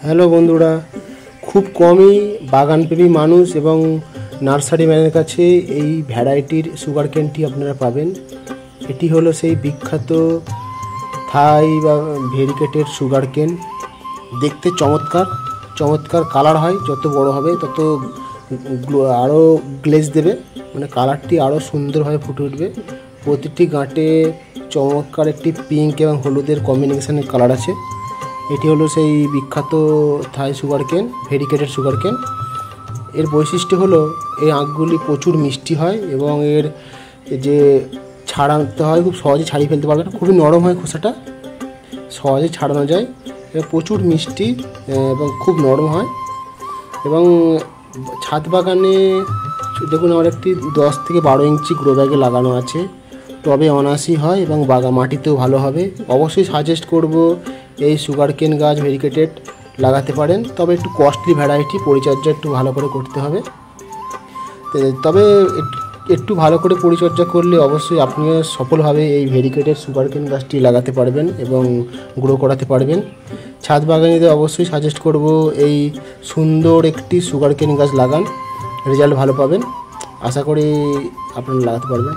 Hello বন্ধুরা, খুব কমই বাগানপ্রেমী মানুষ এবং নার্সারি ম্যানের কাছে এই ভ্যারাইটির সুগার কেনটি আপনারা পাবেন। এটি হলো সেই বিখ্যাত থাই বা ভেরিকেটেড সুগার কেন। দেখতে চমৎকার চমৎকার কালার হয়, যত বড় হবে তত আরও গ্লেজ দেবে, মানে কালারটি আরও সুন্দরভাবে ফুটে উঠবে। প্রতিটি গাঁটে চমৎকার একটি পিঙ্ক এবং হলুদের কম্বিনেশনের কালার আছে। এটি হলো সেই বিখ্যাত থাই সুগার কেন, ভেরিকেটেড সুগার কেন। এর বৈশিষ্ট্য হলো এই আঁখগুলি প্রচুর মিষ্টি হয় এবং এর যে ছাড়াতে হয় খুব সহজে ছাড়িয়ে ফেলতে পারবে না, খুবই নরম হয়, খোসাটা সহজে ছাড়ানো যায়। এর প্রচুর মিষ্টি এবং খুব নরম হয়। এবং ছাদ বাগানে দেখুন আমার একটি 10 থেকে 12 ইঞ্চি গ্রো ব্যাগে লাগানো আছে। টবে অনায়াসই হয় এবং মাটিতেও ভালো হবে। অবশ্যই সাজেস্ট করব এই সুগার কেন গাছ ভেরিকেটেড লাগাতে পারেন, তবে একটু কস্টলি ভ্যারাইটি, পরিচর্যা একটু ভালো করে করতে হবে। তবে একটু ভালো করে পরিচর্যা করলে অবশ্যই আপনিও সফলভাবে এই ভেরিকেটেড সুগার কেন গাছটি লাগাতে পারবেন এবং গ্রো করাতে পারবেন। ছাদ বাগানিদের অবশ্যই সাজেস্ট করব এই সুন্দর একটি সুগার কেন গাছ লাগান, রেজাল্ট ভালো পাবেন। আশা করি আপনারা লাগাতে পারবেন।